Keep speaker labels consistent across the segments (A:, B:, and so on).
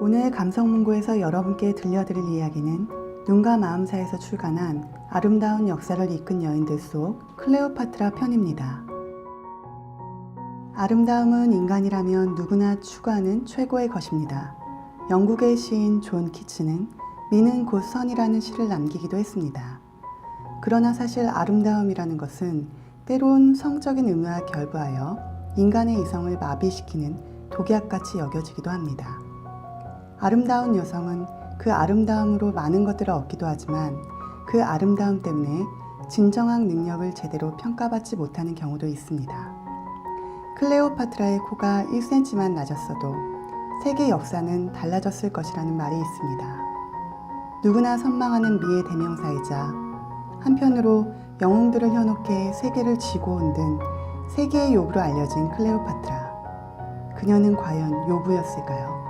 A: 오늘 감성문고에서 여러분께 들려드릴 이야기는 눈과 마음사에서 출간한 아름다운 역사를 이끈 여인들 속 클레오파트라 편입니다. 아름다움은 인간이라면 누구나 추구하는 최고의 것입니다. 영국의 시인 존 키츠는 미는 곧 선이라는 시를 남기기도 했습니다. 그러나 사실 아름다움이라는 것은 때론 성적인 의무와 결부하여 인간의 이성을 마비시키는 독약같이 여겨지기도 합니다. 아름다운 여성은 그 아름다움으로 많은 것들을 얻기도 하지만 그 아름다움 때문에 진정한 능력을 제대로 평가받지 못하는 경우도 있습니다. 클레오파트라의 코가 1cm만 낮았어도 세계 역사는 달라졌을 것이라는 말이 있습니다. 누구나 선망하는 미의 대명사이자 한편으로 영웅들을 현혹해 세계를 쥐고 흔든 세계의 요부로 알려진 클레오파트라. 그녀는 과연 요부였을까요?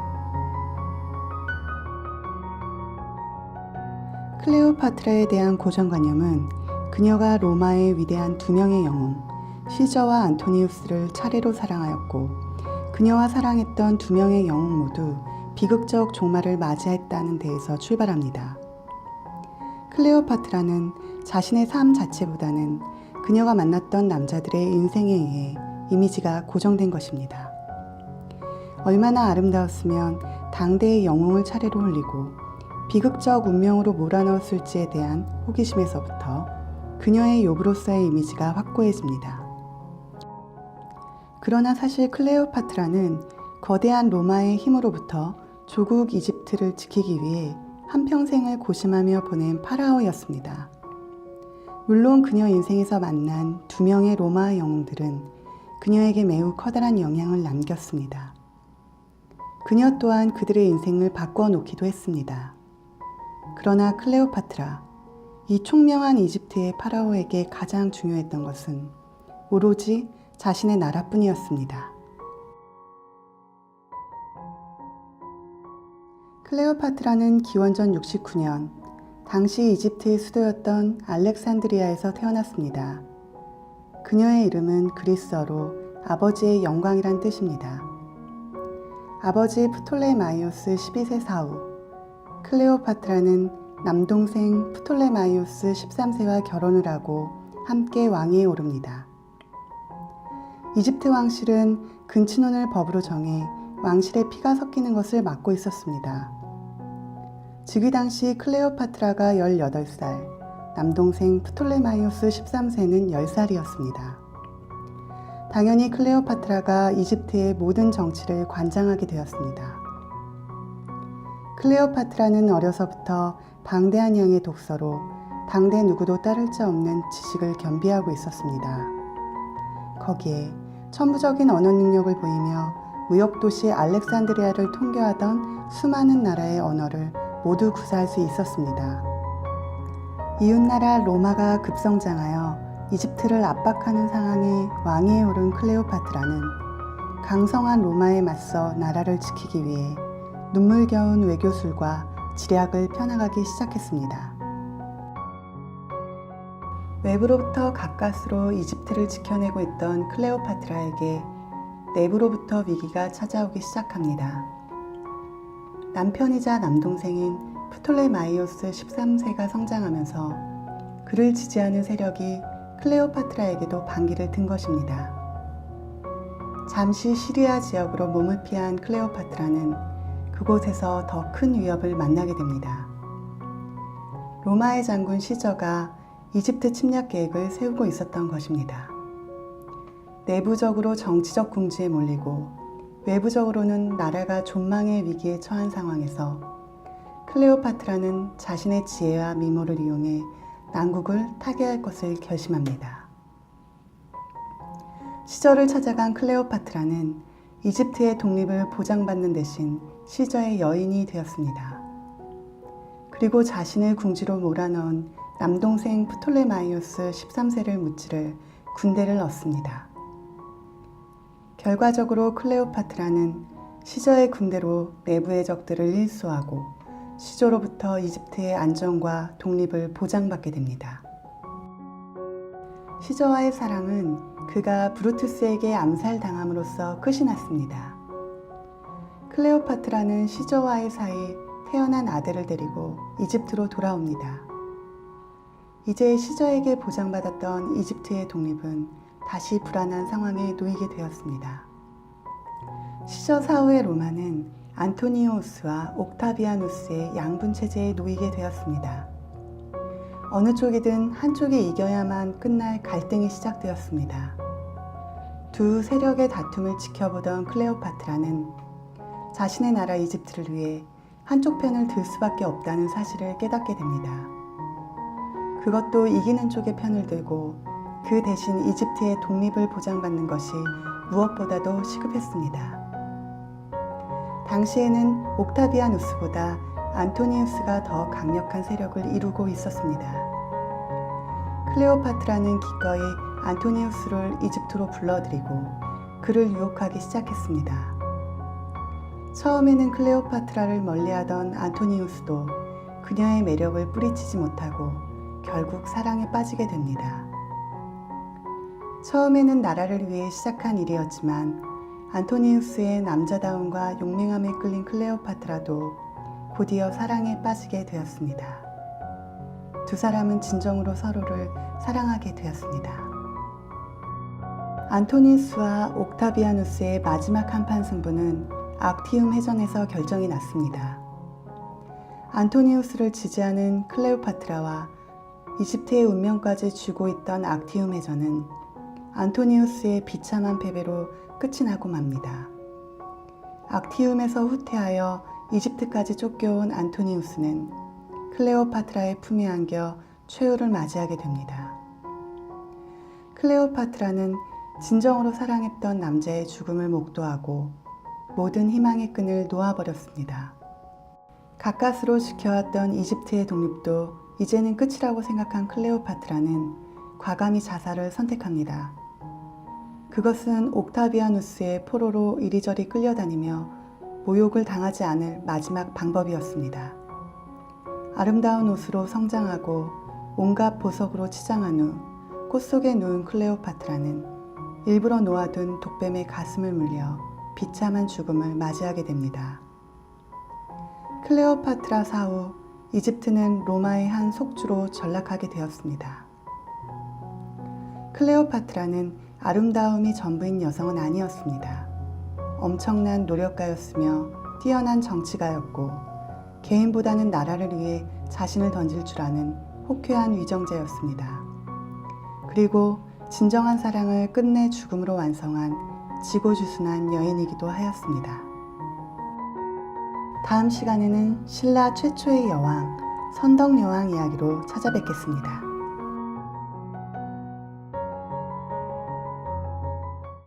A: 클레오파트라에 대한 고정관념은 그녀가 로마의 위대한 두 명의 영웅 시저와 안토니우스를 차례로 사랑하였고 그녀와 사랑했던 두 명의 영웅 모두 비극적 종말을 맞이했다는 데에서 출발합니다. 클레오파트라는 자신의 삶 자체보다는 그녀가 만났던 남자들의 인생에 의해 이미지가 고정된 것입니다. 얼마나 아름다웠으면 당대의 영웅을 차례로 흘리고 비극적 운명으로 몰아넣었을지에 대한 호기심에서부터 그녀의 요부로서의 이미지가 확고해집니다. 그러나 사실 클레오파트라는 거대한 로마의 힘으로부터 조국 이집트를 지키기 위해 한평생을 고심하며 보낸 파라오였습니다. 물론 그녀 인생에서 만난 두 명의 로마 영웅들은 그녀에게 매우 커다란 영향을 남겼습니다. 그녀 또한 그들의 인생을 바꿔놓기도 했습니다. 그러나 클레오파트라, 이 총명한 이집트의 파라오에게 가장 중요했던 것은 오로지 자신의 나라뿐이었습니다. 클레오파트라는 기원전 69년 당시 이집트의 수도였던 알렉산드리아에서 태어났습니다. 그녀의 이름은 그리스어로 아버지의 영광이란 뜻입니다. 아버지 프톨레마이오스 12세 사후 클레오파트라는 남동생 프톨레마이오스 13세와 결혼을 하고 함께 왕위에 오릅니다. 이집트 왕실은 근친혼을 법으로 정해 왕실의 피가 섞이는 것을 막고 있었습니다. 즉위 당시 클레오파트라가 18살, 남동생 프톨레마이오스 13세는 10살이었습니다. 당연히 클레오파트라가 이집트의 모든 정치를 관장하게 되었습니다. 클레오파트라는 어려서부터 방대한 양의 독서로 당대 누구도 따를 자 없는 지식을 겸비하고 있었습니다. 거기에 천부적인 언어 능력을 보이며 무역도시 알렉산드리아를 통교하던 수많은 나라의 언어를 모두 구사할 수 있었습니다. 이웃나라 로마가 급성장하여 이집트를 압박하는 상황에 왕위에 오른 클레오파트라는 강성한 로마에 맞서 나라를 지키기 위해 눈물겨운 외교술과 지략을 펴나가기 시작했습니다. 외부로부터 가까스로 이집트를 지켜내고 있던 클레오파트라에게 내부로부터 위기가 찾아오기 시작합니다. 남편이자 남동생인 프톨레마이오스 13세가 성장하면서 그를 지지하는 세력이 클레오파트라에게도 반기를 든 것입니다. 잠시 시리아 지역으로 몸을 피한 클레오파트라는 그곳에서 더 큰 위협을 만나게 됩니다. 로마의 장군 시저가 이집트 침략 계획을 세우고 있었던 것입니다. 내부적으로 정치적 궁지에 몰리고 외부적으로는 나라가 존망의 위기에 처한 상황에서 클레오파트라는 자신의 지혜와 미모를 이용해 난국을 타개할 것을 결심합니다. 시저를 찾아간 클레오파트라는 이집트의 독립을 보장받는 대신 시저의 여인이 되었습니다. 그리고 자신을 궁지로 몰아넣은 남동생 프톨레마이오스 13세를 무찌를 군대를 얻습니다. 결과적으로 클레오파트라는 시저의 군대로 내부의 적들을 일소하고 시저로부터 이집트의 안정과 독립을 보장받게 됩니다. 시저와의 사랑은 그가 브루투스에게 암살당함으로써 끝이 났습니다. 클레오파트라는 시저와의 사이 태어난 아들을 데리고 이집트로 돌아옵니다. 이제 시저에게 보장받았던 이집트의 독립은 다시 불안한 상황에 놓이게 되었습니다. 시저 사후의 로마는 안토니우스와 옥타비아누스의 양분 체제에 놓이게 되었습니다. 어느 쪽이든 한쪽이 이겨야만 끝날 갈등이 시작되었습니다. 두 세력의 다툼을 지켜보던 클레오파트라는 자신의 나라 이집트를 위해 한쪽 편을 들 수밖에 없다는 사실을 깨닫게 됩니다. 그것도 이기는 쪽의 편을 들고 그 대신 이집트의 독립을 보장받는 것이 무엇보다도 시급했습니다. 당시에는 옥타비아누스보다 안토니우스가 더 강력한 세력을 이루고 있었습니다. 클레오파트라는 기꺼이 안토니우스를 이집트로 불러들이고 그를 유혹하기 시작했습니다. 처음에는 클레오파트라를 멀리하던 안토니우스도 그녀의 매력을 뿌리치지 못하고 결국 사랑에 빠지게 됩니다. 처음에는 나라를 위해 시작한 일이었지만 안토니우스의 남자다움과 용맹함에 끌린 클레오파트라도 곧이어 사랑에 빠지게 되었습니다. 두 사람은 진정으로 서로를 사랑하게 되었습니다. 안토니우스와 옥타비아누스의 마지막 한판 승부는 악티움 해전에서 결정이 났습니다. 안토니우스를 지지하는 클레오파트라와 이집트의 운명까지 쥐고 있던 악티움 해전은 안토니우스의 비참한 패배로 끝이 나고 맙니다. 악티움에서 후퇴하여 이집트까지 쫓겨온 안토니우스는 클레오파트라의 품에 안겨 최후를 맞이하게 됩니다. 클레오파트라는 진정으로 사랑했던 남자의 죽음을 목도하고 모든 희망의 끈을 놓아버렸습니다. 가까스로 지켜왔던 이집트의 독립도 이제는 끝이라고 생각한 클레오파트라는 과감히 자살을 선택합니다. 그것은 옥타비아누스의 포로로 이리저리 끌려다니며 모욕을 당하지 않을 마지막 방법이었습니다. 아름다운 옷으로 성장하고 온갖 보석으로 치장한 후 꽃 속에 누운 클레오파트라는 일부러 놓아둔 독뱀의 가슴을 물려 비참한 죽음을 맞이하게 됩니다. 클레오파트라 사후 이집트는 로마의 한 속주로 전락하게 되었습니다. 클레오파트라는 아름다움이 전부인 여성은 아니었습니다. 엄청난 노력가였으며 뛰어난 정치가였고 개인보다는 나라를 위해 자신을 던질 줄 아는 호쾌한 위정자였습니다. 그리고 진정한 사랑을 끝내 죽음으로 완성한 지고지순한 여인이기도 하였습니다. 다음 시간에는 신라 최초의 여왕, 선덕여왕 이야기로 찾아뵙겠습니다.